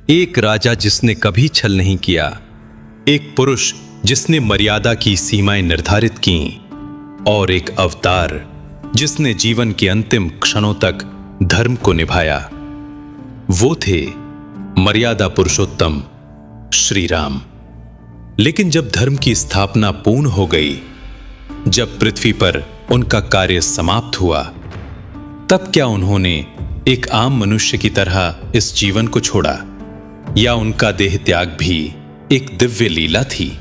एक राजा जिसने कभी छल नहीं किया, एक पुरुष जिसने मर्यादा की सीमाएं निर्धारित की, और एक अवतार जिसने जीवन के अंतिम क्षणों तक धर्म को निभाया। वो थे मर्यादा पुरुषोत्तम श्री राम। लेकिन जब धर्म की स्थापना पूर्ण हो गई, जब पृथ्वी पर उनका कार्य समाप्त हुआ, तब क्या उन्होंने एक आम मनुष्य की तरह इस जीवन को छोड़ा, या उनका देह त्याग भी एक दिव्य लीला थी?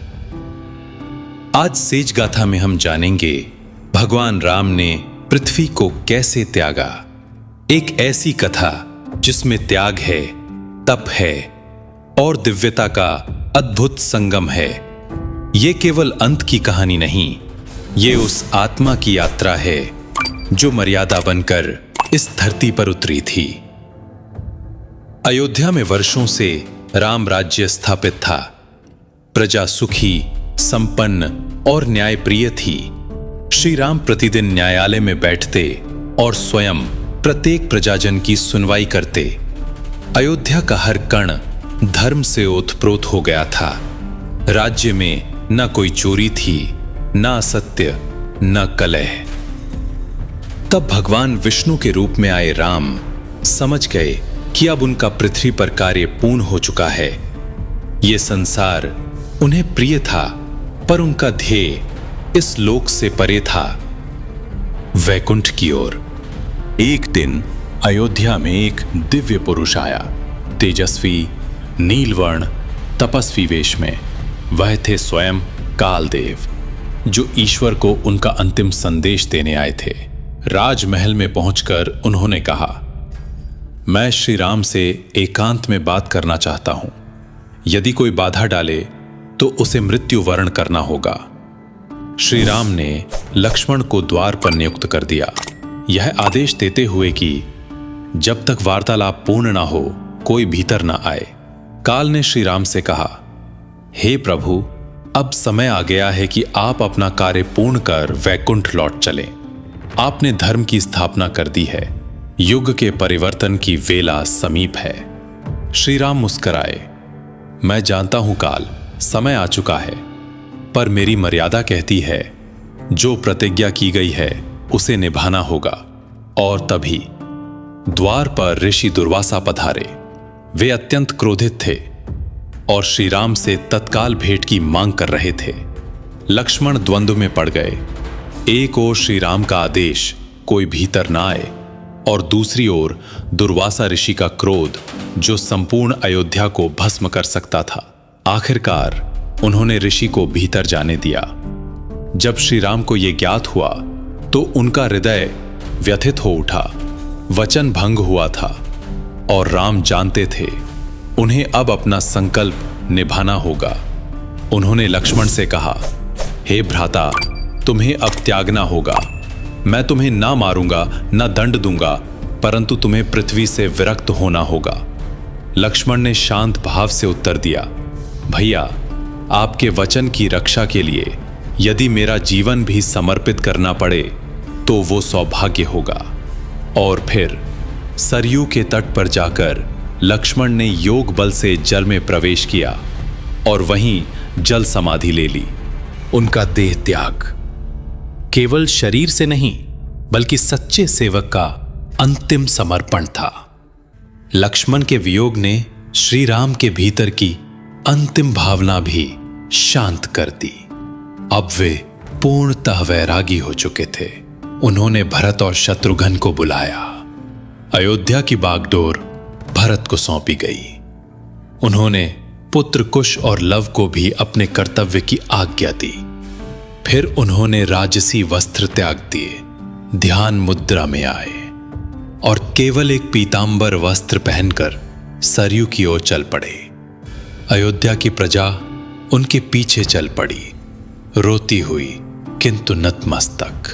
आज सेज गाथा में हम जानेंगे भगवान राम ने पृथ्वी को कैसे त्यागा। एक ऐसी कथा जिसमें त्याग है, तप है और दिव्यता का अद्भुत संगम है। ये केवल अंत की कहानी नहीं, ये उस आत्मा की यात्रा है जो मर्यादा बनकर इस धरती पर उतरी थी। अयोध्या में वर्षों से राम राज्य स्थापित था। प्रजा सुखी, संपन्न और न्यायप्रिय थी। श्री राम प्रतिदिन न्यायालय में बैठते और स्वयं प्रत्येक प्रजाजन की सुनवाई करते। अयोध्या का हर कण धर्म से ओतप्रोत हो गया था। राज्य में न कोई चोरी थी, न असत्य, न कलह। तब भगवान विष्णु के रूप में आए राम समझ गए कि अब उनका पृथ्वी पर कार्य पूर्ण हो चुका है। ये संसार उन्हें प्रिय था, पर उनका ध्येय इस लोक से परे था, वैकुंठ की ओर। एक दिन अयोध्या में एक दिव्य पुरुष आया, तेजस्वी, नीलवर्ण, तपस्वी वेश में। वह थे स्वयं कालदेव, जो ईश्वर को उनका अंतिम संदेश देने आए थे। राजमहल में पहुंचकर उन्होंने कहा, मैं श्री राम से एकांत में बात करना चाहता हूं। यदि कोई बाधा डाले तो उसे मृत्यु वरण करना होगा। श्री राम ने लक्ष्मण को द्वार पर नियुक्त कर दिया, यह आदेश देते हुए कि जब तक वार्तालाप पूर्ण ना हो कोई भीतर ना आए। काल ने श्री राम से कहा, हे प्रभु, अब समय आ गया है कि आप अपना कार्य पूर्ण कर वैकुंठ लौट चलें। आपने धर्म की स्थापना कर दी है, युग के परिवर्तन की वेला समीप है। श्री राम मुस्कुराए, मैं जानता हूं काल, समय आ चुका है, पर मेरी मर्यादा कहती है जो प्रतिज्ञा की गई है उसे निभाना होगा। और तभी द्वार पर ऋषि दुर्वासा पधारे। वे अत्यंत क्रोधित थे और श्री राम से तत्काल भेंट की मांग कर रहे थे। लक्ष्मण द्वंद्व में पड़ गए। एक ओर श्री राम का आदेश कोई भीतर ना आए, और दूसरी ओर दुर्वासा ऋषि का क्रोध जो संपूर्ण अयोध्या को भस्म कर सकता था। आखिरकार उन्होंने ऋषि को भीतर जाने दिया। जब श्री राम को यह ज्ञात हुआ तो उनका हृदय व्यथित हो उठा। वचन भंग हुआ था और राम जानते थे उन्हें अब अपना संकल्प निभाना होगा। उन्होंने लक्ष्मण से कहा, हे भ्राता, तुम्हें अब त्यागना होगा। मैं तुम्हें ना मारूंगा, ना दंड दूंगा, परंतु तुम्हें पृथ्वी से विरक्त होना होगा। लक्ष्मण ने शांत भाव से उत्तर दिया, भैया, आपके वचन की रक्षा के लिए यदि मेरा जीवन भी समर्पित करना पड़े तो वो सौभाग्य होगा। और फिर सरयू के तट पर जाकर लक्ष्मण ने योग बल से जल में प्रवेश किया और वहीं जल समाधि ले ली। उनका देह त्याग केवल शरीर से नहीं बल्कि सच्चे सेवक का अंतिम समर्पण था। लक्ष्मण के वियोग ने श्री राम के भीतर की अंतिम भावना भी शांत कर दी। अब वे पूर्णतः वैरागी हो चुके थे। उन्होंने भरत और शत्रुघ्न को बुलाया। अयोध्या की बागडोर भरत को सौंपी गई। उन्होंने पुत्र कुश और लव को भी अपने कर्तव्य की आज्ञा दी। फिर उन्होंने राजसी वस्त्र त्याग दिए, ध्यान मुद्रा में आए और केवल एक पीतांबर वस्त्र पहनकर सरयू की ओर चल पड़े। अयोध्या की प्रजा उनके पीछे चल पड़ी, रोती हुई किंतु नतमस्तक।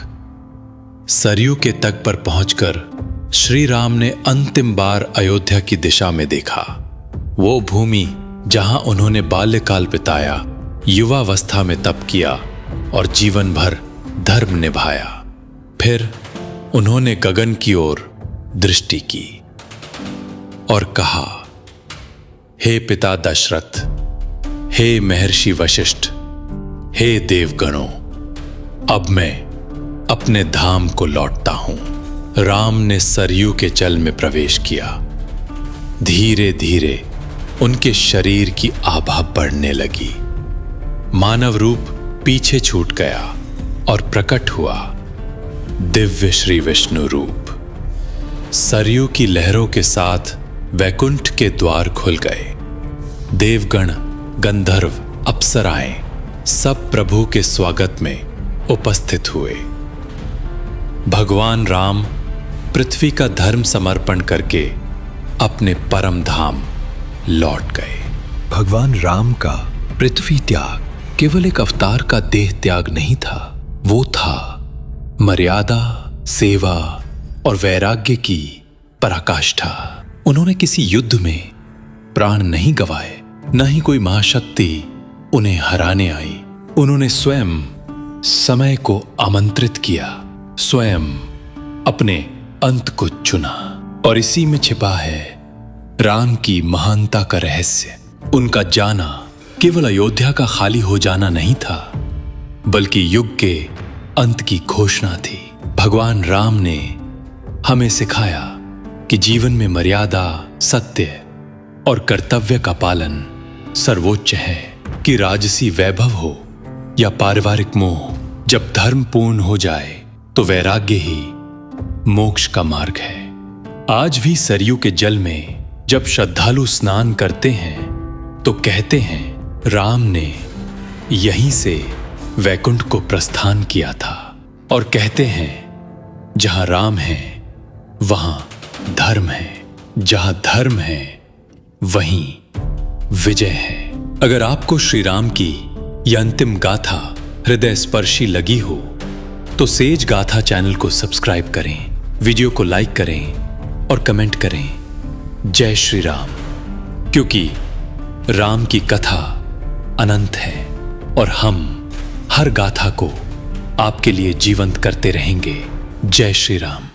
सरयू के तट पर पहुंचकर श्री राम ने अंतिम बार अयोध्या की दिशा में देखा। वो भूमि जहां उन्होंने बाल्यकाल बिताया, युवावस्था में तप किया और जीवन भर धर्म निभाया। फिर उन्होंने गगन की ओर दृष्टि की और कहा, हे पिता दशरथ, हे महर्षि वशिष्ठ, हे देवगणों, अब मैं अपने धाम को लौटता हूं। राम ने सरयू के जल में प्रवेश किया। धीरे धीरे उनके शरीर की आभा बढ़ने लगी। मानव रूप पीछे छूट गया और प्रकट हुआ दिव्य श्री विष्णु रूप। सरयू की लहरों के साथ वैकुंठ के द्वार खुल गए। देवगण, गंधर्व, अप्सराएं सब प्रभु के स्वागत में उपस्थित हुए। भगवान राम पृथ्वी का धर्म समर्पण करके अपने परम धाम लौट गए। भगवान राम का पृथ्वी त्याग केवल एक अवतार का देह त्याग नहीं था, वो था मर्यादा, सेवा और वैराग्य की पराकाष्ठा। उन्होंने किसी युद्ध में प्राण नहीं गंवाए, न ही कोई महाशक्ति उन्हें हराने आई। उन्होंने स्वयं समय को आमंत्रित किया, स्वयं अपने अंत को चुना, और इसी में छिपा है राम की महानता का रहस्य। उनका जाना केवल अयोध्या का खाली हो जाना नहीं था, बल्कि युग के अंत की घोषणा थी। भगवान राम ने हमें सिखाया कि जीवन में मर्यादा, सत्य और कर्तव्य का पालन सर्वोच्च है। कि राजसी वैभव हो या पारिवारिक मोह, जब धर्म पूर्ण हो जाए तो वैराग्य ही मोक्ष का मार्ग है। आज भी सरयू के जल में जब श्रद्धालु स्नान करते हैं तो कहते हैं, राम ने यहीं से वैकुंठ को प्रस्थान किया था। और कहते हैं, जहां राम है वहां धर्म है, जहां धर्म है वहीं विजय है। अगर आपको श्री राम की यह अंतिम गाथा हृदय स्पर्शी लगी हो तो सेज गाथा चैनल को सब्सक्राइब करें, वीडियो को लाइक करें और कमेंट करें जय श्री राम, क्योंकि राम की कथा अनंत है और हम हर गाथा को आपके लिए जीवंत करते रहेंगे। जय श्री राम।